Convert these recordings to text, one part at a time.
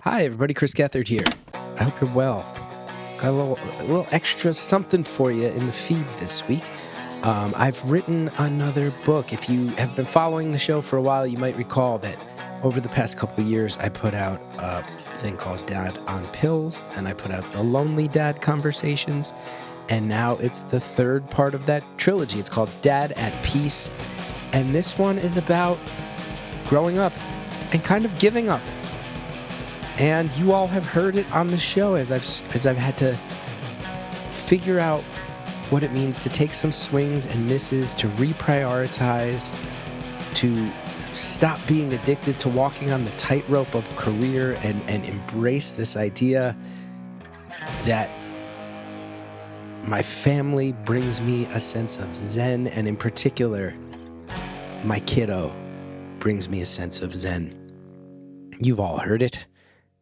Hi, everybody. Chris Gethard here. I hope you're well. Got a little extra something for you in the feed this week. I've written another book. If you have been following the show for a while, you might recall that over the past couple of years, I put out a thing called Dad on Pills, and I put out the Lonely Dad Conversations, and now it's the third part of that trilogy. It's called Dad at Peace, and this one is about growing up and kind of giving up. And you all have heard it on the show as I've had to figure out what it means to take some swings and misses, to reprioritize, to stop being addicted to walking on the tightrope of career and embrace this idea that my family brings me a sense of zen, and in particular, my kiddo brings me a sense of zen. You've all heard it.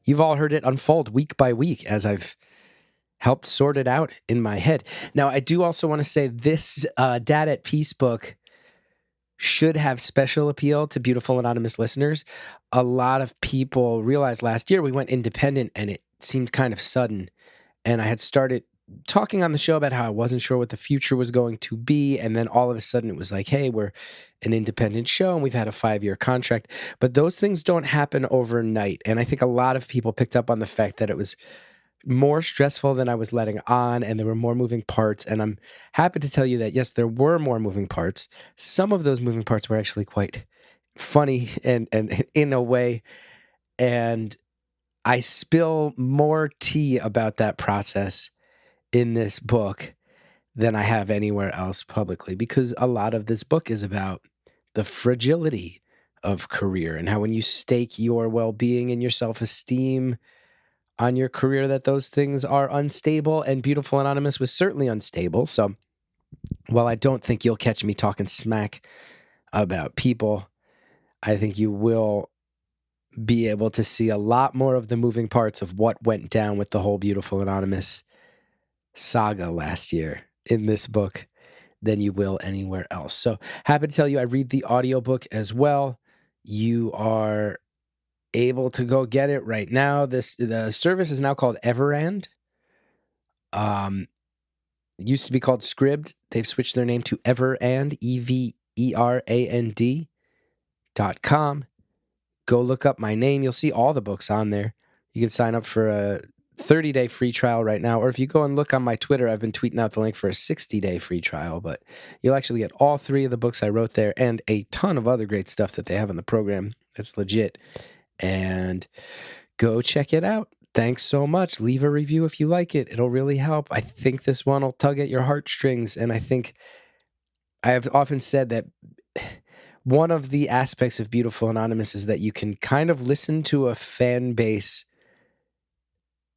You've all heard it unfold week by week as I've helped sort it out in my head. Now, I do also want to say this Dad at Peace book should have special appeal to Beautiful Anonymous listeners. A lot of people realized last year we went independent and it seemed kind of sudden. And I had started talking on the show about how I wasn't sure what the future was going to be. And then all of a sudden it was like, hey, we're an independent show and we've had a 5-year contract. But those things don't happen overnight. And I think a lot of people picked up on the fact that it was more stressful than I was letting on, and there were more moving parts. And I'm happy to tell you that, yes, there were more moving parts. Some of those moving parts were actually quite funny and in a way. And I spill more tea about that process in this book than I have anywhere else publicly, because a lot of this book is about the fragility of career and how when you stake your well-being and your self-esteem on your career, that those things are unstable, and Beautiful Anonymous was certainly unstable. So while I don't think you'll catch me talking smack about people, I think you will be able to see a lot more of the moving parts of what went down with the whole Beautiful Anonymous saga last year in this book than you will anywhere else. So happy to tell you I read the audiobook as well. You are able to go get it right now. The service is now called Everand. It used to be called Scribd. They've switched their name to Everand, EVERAND.com. Go look up my name. You'll see all the books on there. You can sign up for a 30-day free trial right now, or if you go and look on my Twitter, I've been tweeting out the link for a 60-day free trial, but you'll actually get all 3 of the books I wrote there and a ton of other great stuff that they have in the program. That's legit. And go check it out. Thanks so much. Leave a review if you like it. It'll really help. I think this one will tug at your heartstrings, and I think I have often said that one of the aspects of Beautiful Anonymous is that you can kind of listen to a fan base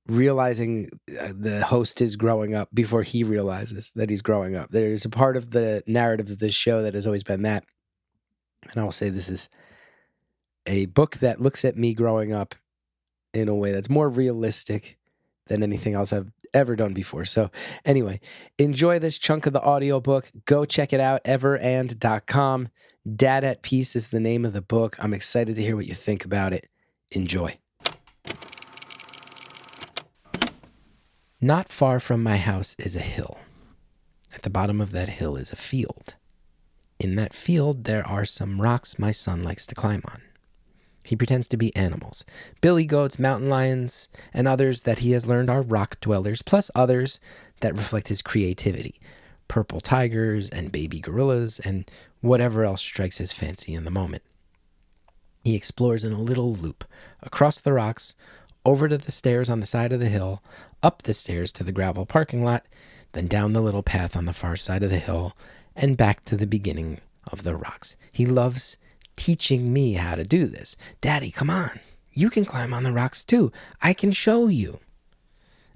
realizing the host is growing up before he realizes that he's growing up. There's a part of the narrative of this show that has always been that. And I will say this is a book that looks at me growing up in a way that's more realistic than anything else I've ever done before. So anyway, enjoy this chunk of the audiobook. Go check it out, everand.com. Dad at Peace is the name of the book. I'm excited to hear what you think about it. Enjoy. Not far from my house is a hill. At the bottom of that hill is a field. In that field, there are some rocks my son likes to climb on. He pretends to be animals, billy goats, mountain lions, and others that he has learned are rock dwellers, plus others that reflect his creativity, purple tigers and baby gorillas, and whatever else strikes his fancy in the moment. He explores in a little loop, across the rocks, over to the stairs on the side of the hill, up the stairs to the gravel parking lot, then down the little path on the far side of the hill, and back to the beginning of the rocks. He loves teaching me how to do this. Daddy, come on. You can climb on the rocks too. I can show you.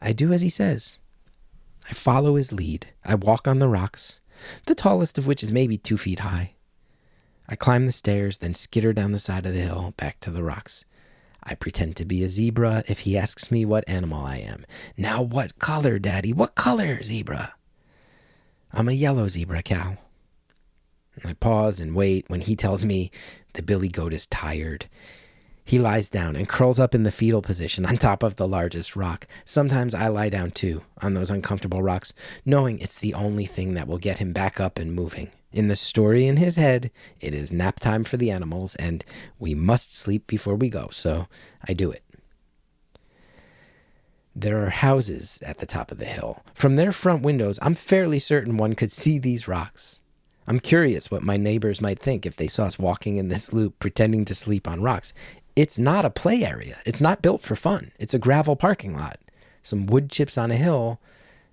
I do as he says. I follow his lead. I walk on the rocks, the tallest of which is maybe 2 feet high. I climb the stairs, then skitter down the side of the hill back to the rocks. I pretend to be a zebra if he asks me what animal I am. Now what color, Daddy? What color, zebra? I'm a yellow zebra, Cal. I pause and wait when he tells me the billy goat is tired. He lies down and curls up in the fetal position on top of the largest rock. Sometimes I lie down too on those uncomfortable rocks, knowing it's the only thing that will get him back up and moving. In the story in his head, it is nap time for the animals, and we must sleep before we go, so I do it. There are houses at the top of the hill. From their front windows, I'm fairly certain one could see these rocks. I'm curious what my neighbors might think if they saw us walking in this loop pretending to sleep on rocks. It's not a play area. It's not built for fun. It's a gravel parking lot, some wood chips on a hill,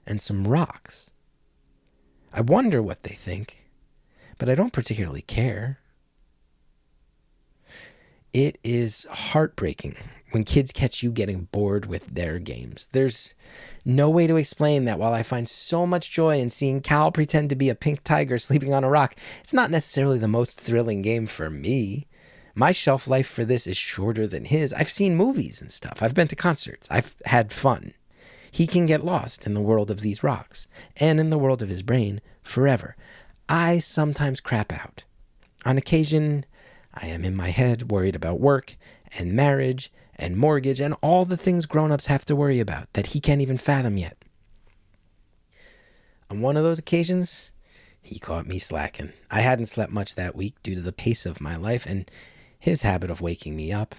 and some rocks. I wonder what they think, but I don't particularly care. It is heartbreaking when kids catch you getting bored with their games. There's no way to explain that while I find so much joy in seeing Cal pretend to be a pink tiger sleeping on a rock, it's not necessarily the most thrilling game for me. My shelf life for this is shorter than his. I've seen movies and stuff. I've been to concerts. I've had fun. He can get lost in the world of these rocks and in the world of his brain forever. I sometimes crap out. On occasion, I am in my head worried about work and marriage and mortgage and all the things grown-ups have to worry about that he can't even fathom yet. On one of those occasions, he caught me slacking. I hadn't slept much that week due to the pace of my life and his habit of waking me up.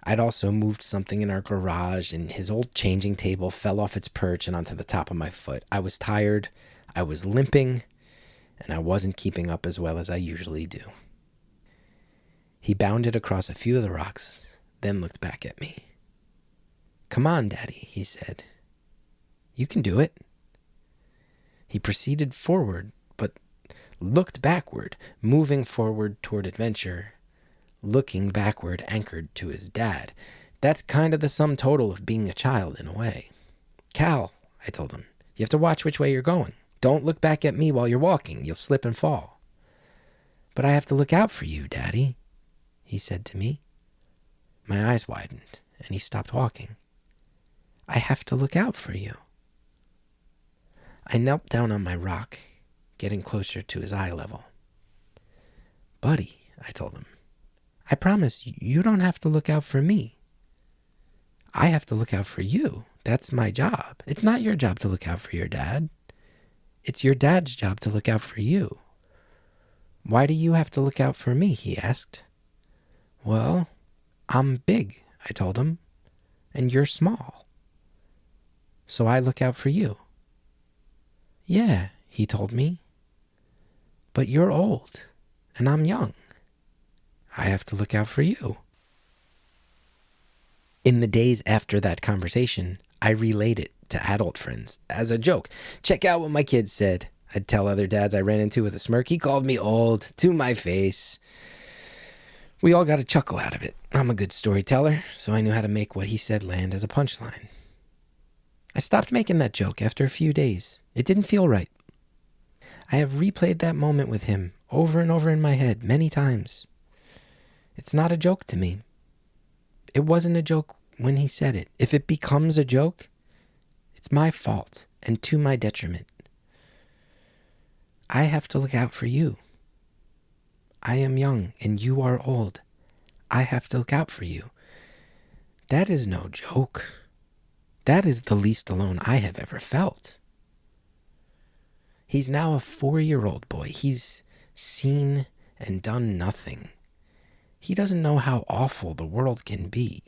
I'd also moved something in our garage, and his old changing table fell off its perch and onto the top of my foot. I was tired, I was limping, and I wasn't keeping up as well as I usually do. He bounded across a few of the rocks, then looked back at me. "Come on, Daddy," he said. "You can do it." He proceeded forward, but looked backward, moving forward toward adventure, looking backward, anchored to his dad. That's kind of the sum total of being a child in a way. "Cal," I told him, "you have to watch which way you're going. Don't look back at me while you're walking. You'll slip and fall." "But I have to look out for you, Daddy," he said to me. My eyes widened, and he stopped walking. "I have to look out for you." I knelt down on my rock, getting closer to his eye level. "Buddy," I told him, "I promise you don't have to look out for me. I have to look out for you. That's my job. It's not your job to look out for your dad. It's your dad's job to look out for you." "Why do you have to look out for me?" he asked. "Well, I'm big," I told him, "and you're small. So I look out for you." "Yeah," he told me, "but you're old, and I'm young. I have to look out for you." In the days after that conversation, I relayed it to adult friends as a joke. "Check out what my kid said." I'd tell other dads I ran into with a smirk. "He called me old to my face." We all got a chuckle out of it. I'm a good storyteller, so I knew how to make what he said land as a punchline. I stopped making that joke after a few days. It didn't feel right. I have replayed that moment with him over and over in my head many times. It's not a joke to me. It wasn't a joke when he said it. If it becomes a joke, it's my fault and to my detriment. I have to look out for you. I am young and you are old. I have to look out for you. That is no joke. That is the least alone I have ever felt. He's now a 4-year-old boy. He's seen and done nothing. He doesn't know how awful the world can be.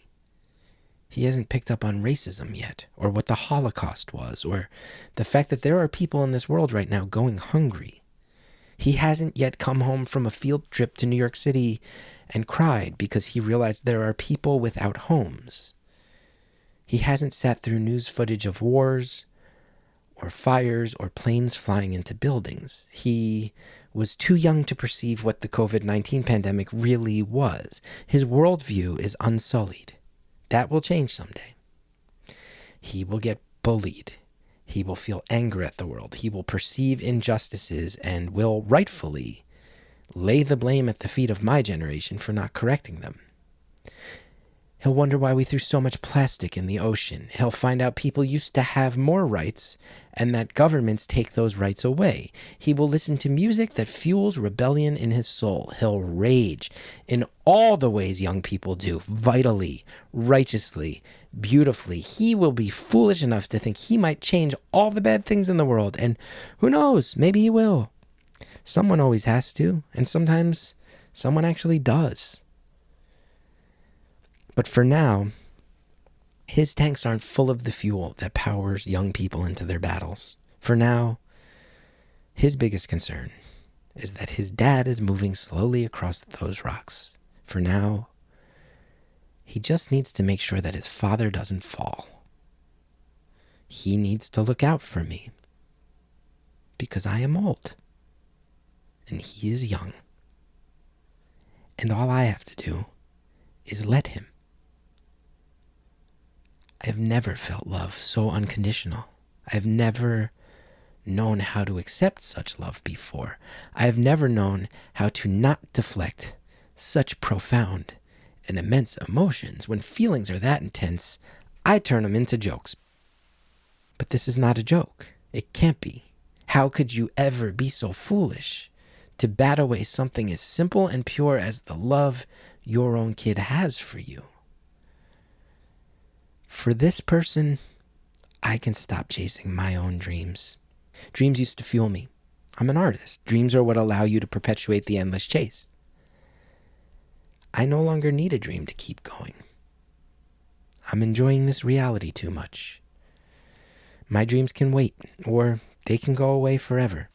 He hasn't picked up on racism yet, or what the Holocaust was, or the fact that there are people in this world right now going hungry. He hasn't yet come home from a field trip to New York City and cried because he realized there are people without homes. He hasn't sat through news footage of wars, or fires, or planes flying into buildings. He was too young to perceive what the COVID-19 pandemic really was. His worldview is unsullied. That will change someday. He will get bullied. He will feel anger at the world. He will perceive injustices and will rightfully lay the blame at the feet of my generation for not correcting them. He'll wonder why we threw so much plastic in the ocean. He'll find out people used to have more rights and that governments take those rights away. He will listen to music that fuels rebellion in his soul. He'll rage in all the ways young people do, vitally, righteously, beautifully. He will be foolish enough to think he might change all the bad things in the world. And who knows, maybe he will. Someone always has to, and sometimes someone actually does. But for now, his tanks aren't full of the fuel that powers young people into their battles. For now, his biggest concern is that his dad is moving slowly across those rocks. For now, he just needs to make sure that his father doesn't fall. He needs to look out for me because I am old and he is young. And all I have to do is let him. I have never felt love so unconditional. I have never known how to accept such love before. I have never known how to not deflect such profound and immense emotions. When feelings are that intense, I turn them into jokes. But this is not a joke. It can't be. How could you ever be so foolish to bat away something as simple and pure as the love your own kid has for you? For this person, I can stop chasing my own dreams. Dreams used to fuel me. I'm an artist. Dreams are what allow you to perpetuate the endless chase. I no longer need a dream to keep going. I'm enjoying this reality too much. My dreams can wait, or they can go away forever.